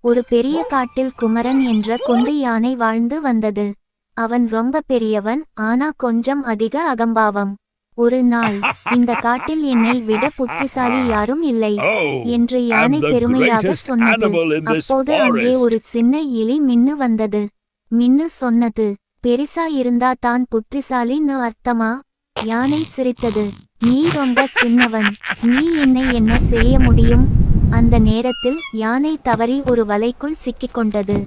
ஒரு பெரிய காட்டில் குமரன் என்ற குண்டு யானை வாழ்ந்து வந்தது. அவன் ரொம்ப பெரியவன், ஆனா கொஞ்சம் அதிக அகம்பாவம். ஒரு நாள், இந்த காட்டில் என்னை விட புத்திசாலி யாரும் இல்லை என்று யானை பெருமையாக சொன்னது. அப்போது அங்கே ஒரு சின்ன எலி மின்னு வந்தது. மின்னு சொன்னது, பெரிசா இருந்தா தான் புத்திசாலின்னு அர்த்தமா? யானை சிரித்தது, நீ ரொம்ப சின்னவன், நீ என்னை என்ன செய்ய முடியும்? அந்த நேரத்தில் யானை தவறி ஒரு வலைக்குள் சிக்கிக்கொண்டது.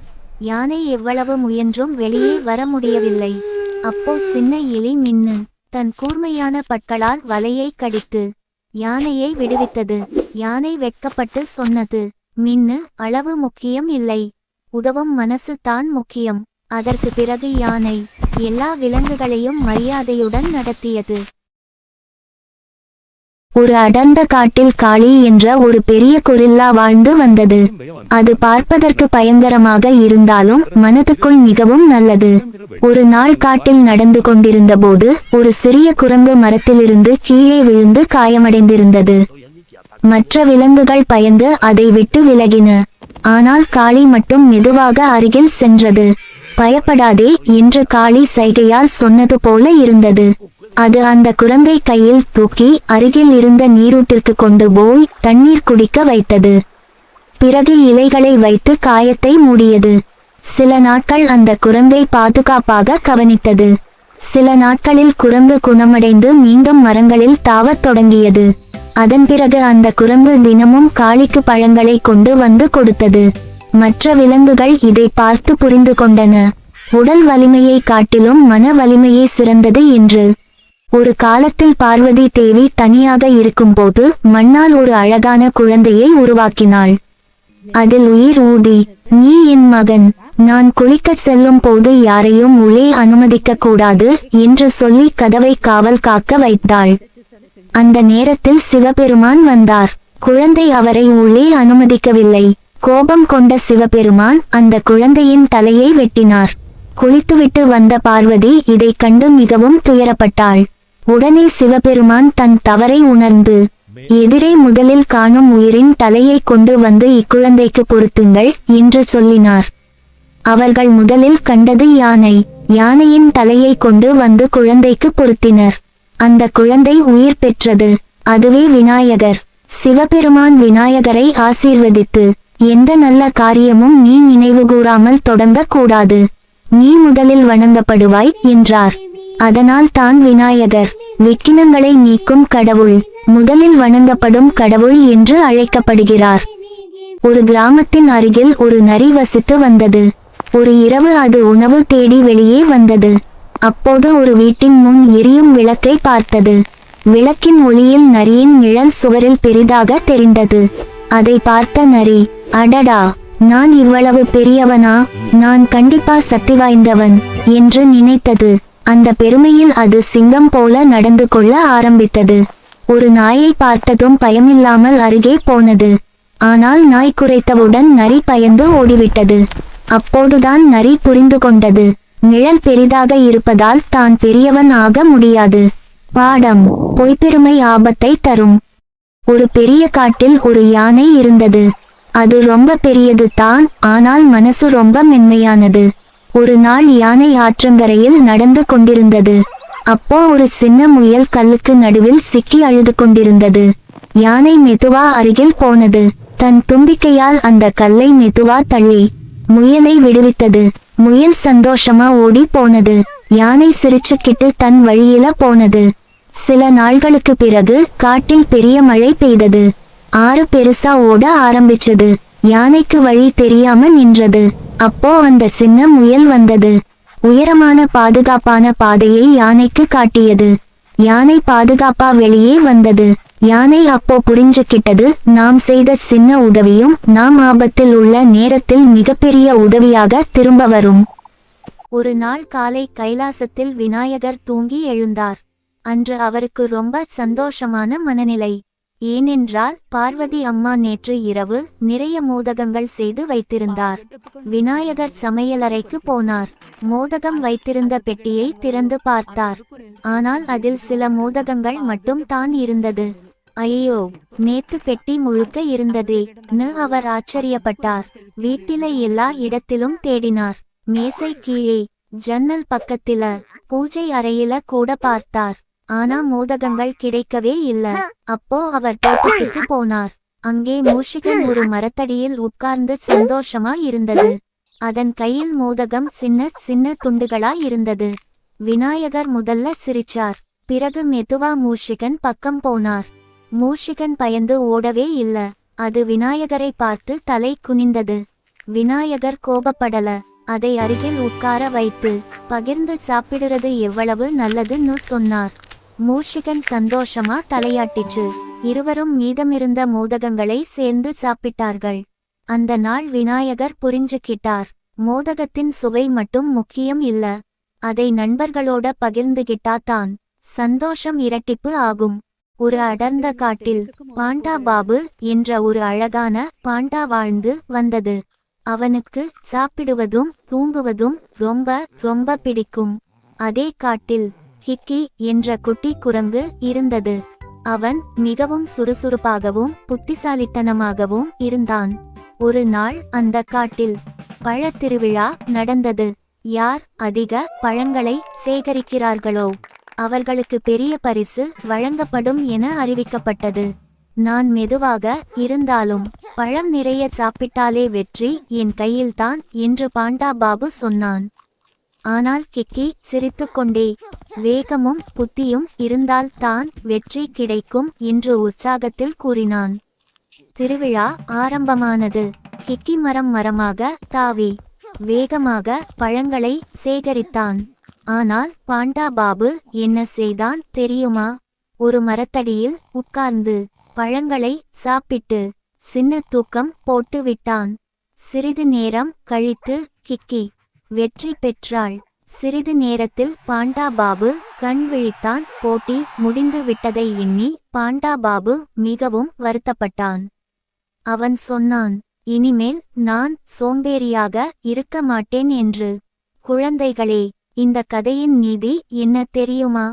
யானை எவ்வளவு முயன்றும் வெளியே வர முடியவில்லை. அப்போ சின்ன எலி மின்னு தன் கூர்மையான பற்களால் வலையை கடித்து யானையை விடுவித்தது. யானை வெட்கப்பட்டு சொன்னது, மின்னு அளவு முக்கியம் இல்லை, உதவும் மனசு தான் முக்கியம். அதற்கு பிறகு யானை எல்லா விலங்குகளையும் மரியாதையுடன் நடத்தியது. ஒரு அடர்ந்த காட்டில் காளி என்ற ஒரு பெரிய கொரில்லா வாழ்ந்து வந்தது. அது பார்ப்பதற்கு பயங்கரமாக இருந்தாலும் மனதுக்குள் மிகவும் நல்லது. ஒரு நாள் காட்டில் நடந்து கொண்டிருந்த போது ஒரு சிறிய குரங்கு மரத்திலிருந்து கீழே விழுந்து காயமடைந்திருந்தது. மற்ற விலங்குகள் பயந்து அதை விட்டு விலகின. ஆனால் காளி மட்டும் மெதுவாக அருகில் சென்றது. பயப்படாதே என்று காளி சைகையால் சொன்னது போல இருந்தது. அது அந்த குரங்கை கையில் தூக்கி அருகில் இருந்த நீரூற்றிற்கு கொண்டு போய் தண்ணீர் குடிக்க வைத்தது. பிறகு இலைகளை வைத்து காயத்தை மூடியது. சில நாட்கள் அந்த குரங்கை பாதுகாப்பாக கவனித்தது. சில நாட்களில் குரங்கு குணமடைந்து மீண்டும் மரங்களில் தாவத் தொடங்கியது. அதன் பிறகு அந்த குரங்கு தினமும் காளிக்கு பழங்களை கொண்டு வந்து கொடுத்தது. மற்ற விலங்குகள் இதை பார்த்து புரிந்து கொண்டன. உடல் வலிமையை காட்டிலும் மன வலிமையே சிறந்தது என்று. ஒரு காலத்தில் பார்வதி தேவி தனியாக இருக்கும்போது மண்ணால் ஒரு அழகான குழந்தையை உருவாக்கினாள். அதில் உயிர் ஊதி, நீ என் மகன், நான் குளிக்கச் செல்லும் போது யாரையும் உள்ளே அனுமதிக்க கூடாது என்று சொல்லி கதவை காவல் காக்க வைத்தாள். அந்த நேரத்தில் சிவபெருமான் வந்தார். குழந்தை அவரை உள்ளே அனுமதிக்கவில்லை. கோபம் கொண்ட சிவபெருமான் அந்த குழந்தையின் தலையை வெட்டினார். குளித்துவிட்டு வந்த பார்வதி இதை கண்டு மிகவும் துயரப்பட்டாள். உடனே சிவபெருமான் தன் தவறை உணர்ந்து, எதிரே முதலில் காணும் உயிரின் தலையை கொண்டு வந்து இக்குழந்தைக்கு பொருத்துங்கள் என்று சொல்லினார். அவர்கள் முதலில் கண்டது யானை. யானையின் தலையை கொண்டு வந்து குழந்தைக்கு பொருத்தினர். அந்த குழந்தை உயிர் பெற்றது. அதுவே விநாயகர். சிவபெருமான் விநாயகரை ஆசீர்வதித்து, எந்த நல்ல காரியமும் நீ நினைவு கூறாமல் தொடங்க கூடாது, நீ முதலில் வணங்கப்படுவாய் என்றார். அதனால் தான் விநாயகர் விக்கினங்களை நீக்கும் கடவுள், முதலில் வணங்கப்படும் கடவுள் என்று அழைக்கப்படுகிறார். ஒரு கிராமத்தின் அருகில் ஒரு நரி வசித்து வந்தது. ஒரு இரவு அது உணவு தேடி வெளியே வந்தது. அப்போது ஒரு வீட்டின் முன் எரியும் விளக்கை பார்த்தது. விளக்கின் ஒளியில் நரியின் நிழல் சுவரில் பெரிதாக தெரிந்தது. அதை பார்த்த நரி, அடடா, நான் இவ்வளவு பெரியவனா? நான் கண்டிப்பா சக்தி வாய்ந்தவன் என்று நினைத்தது. அந்த பெருமையில் அது சிங்கம் போல நடந்து கொள்ள ஆரம்பித்தது. ஒரு நாயை பார்த்ததும் பயமில்லாமல் அருகே போனது. ஆனால் நாய் குரைத்தவுடன் நரி பயந்து ஓடிவிட்டது. அப்போதுதான் நரி புரிந்து கொண்டது, நிழல் பெரிதாக இருப்பதால் தான் பெரியவன் ஆக முடியாது. பாடம்: பொய்ப்பெருமை ஆபத்தை தரும். ஒரு பெரிய காட்டில் ஒரு யானை இருந்தது. அது ரொம்ப பெரியது தான், ஆனால் மனசு ரொம்ப மென்மையானது. ஒரு நாள் யானை ஆற்றங்கரையில் நடந்து கொண்டிருந்தது. அப்போ ஒரு சின்ன முயல் கல்லுக்கு நடுவில் சிக்கி அழுது கொண்டிருந்தது. யானை மெதுவா அருகில் போனது. தன் தும்பிக்கையால் அந்த கல்லை மெதுவா தள்ளி முயலை விடுவித்தது. முயல் சந்தோஷமா ஓடி போனது. யானை சிரிச்சுக்கிட்டு தன் வழியில போனது. சில நாள்களுக்கு பிறகு காட்டில் பெரிய மழை பெய்தது. ஆறு பெருசா ஓட ஆரம்பிச்சது. யானைக்கு வழி தெரியாம நின்றது. அப்போ அந்த சின்ன முயல் வந்தது. உயரமான பாதுகாப்பான பாதையை யானைக்கு காட்டியது. யானை பாதுகாப்பா வெளியே வந்தது. யானை அப்போ புரிஞ்சுக்கிட்டது, நாம் செய்த சின்ன உதவியும் நாம் ஆபத்தில் உள்ள நேரத்தில் மிகப்பெரிய உதவியாக திரும்ப வரும். ஒரு நாள் காலை கைலாசத்தில் விநாயகர் தூங்கி எழுந்தார். அன்று அவருக்கு ரொம்ப சந்தோஷமான மனநிலை. ஏனென்றால் பார்வதி அம்மா நேற்று இரவு நிறைய மோதகங்கள் செய்து வைத்திருந்தார். விநாயகர் சமையலறைக்கு போனார். மோதகம் வைத்திருந்த பெட்டியை திறந்து பார்த்தார். ஆனால் அதில் சில மோதகங்கள் மட்டும் தான் இருந்தது. ஐயோ, நேத்து பெட்டி முழுக்க இருந்ததே அவர் ஆச்சரியப்பட்டார். வீட்டில எல்லா இடத்திலும் தேடினார். மேசை கீழே, ஜன்னல் பக்கத்தில, பூஜை அறையில கூட பார்த்தார். ஆனா மோதகங்கள் கிடைக்கவே இல்ல. அப்போ அவர் தோட்டத்துக்கு போனார். அங்கே மூஷிகன் ஒரு மரத்தடியில் உட்கார்ந்து சந்தோஷமா இருந்தது. அதன் கையில் மோதகம் சின்ன சின்ன துண்டுகளா இருந்தது. விநாயகர் முதல்ல சிரிச்சார். பிறகு மெதுவா மூஷிகன் பக்கம் போனார். மூஷிகன் பயந்து ஓடவே இல்ல. அது விநாயகரை பார்த்து தலை குனிந்தது. விநாயகர் கோபப்படல. அதை அருகில் உட்கார வைத்து பகிர்ந்து சாப்பிடுறது எவ்வளவு நல்லதுன்னு சொன்னார். மூஷிகன் சந்தோஷமா தலையாட்டிச்சு. இருவரும் மீதமிருந்த மோதகங்களை சேர்ந்து சாப்பிட்டார்கள். அந்த நாள் விநாயகர் புரிஞ்சுக்கிட்டார். மோதகத்தின் சுவை மட்டும் முக்கியம் இல்ல, அதை நண்பர்களோட பகிர்ந்துகிட்டா தான் சந்தோஷம் இரட்டிப்பு ஆகும். ஒரு அடர்ந்த காட்டில் பாண்டா பாபு என்ற ஒரு அழகான பாண்டா வாழ்ந்து வந்தது. அவனுக்கு சாப்பிடுவதும் தூங்குவதும் ரொம்ப ரொம்ப பிடிக்கும். அதே காட்டில் ஹிக்கி என்ற குட்டி குரங்கு இருந்தது. அவன் மிகவும் சுறுசுறுப்பாகவும் புத்திசாலித்தனமாகவும் இருந்தான். ஒரு நாள் அந்த காட்டில் பழத் திருவிழா நடந்தது. யார் அதிக பழங்களை சேகரிக்கிறார்களோ அவர்களுக்கு பெரிய பரிசு வழங்கப்படும் என அறிவிக்கப்பட்டது. நான் மெதுவாக இருந்தாலும் பழம் நிறைய சாப்பிட்டாலே வெற்றி என் கையில்தான் என்று பாண்டா பாபு சொன்னான். ஆனால் கிக்கி சிரித்துக்கொண்டே, வேகமும் புத்தியும் இருந்தால் தான் வெற்றி கிடைக்கும் என்று உற்சாகத்தில் கூறினான். திருவிழா ஆரம்பமானது. கிக்கி மரம் மரமாக தாவி வேகமாக பழங்களை சேகரித்தான். ஆனால் பாண்டா பாபு என்ன செய்தான் தெரியுமா? ஒரு மரத்தடியில் உட்கார்ந்து பழங்களை சாப்பிட்டு சின்ன தூக்கம் போட்டு விட்டான். சிறிது நேரம் கழித்து கிக்கி வெற்றி பெற்றாள். சிறிது நேரத்தில் பாண்டா பாபு கண் விழித்தான். போட்டி முடிந்து விட்டதை எண்ணி பாண்டா பாபு மிகவும் வருத்தப்பட்டான். அவன் சொன்னான், இனிமேல் நான் சோம்பேறியாக இருக்க மாட்டேன் என்று. குழந்தைகளே, இந்த கதையின் நீதி என்ன தெரியுமா?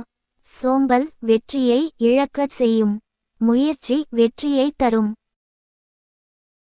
சோம்பல் வெற்றியை இழக்கச் செய்யும், முயற்சி வெற்றியை தரும்.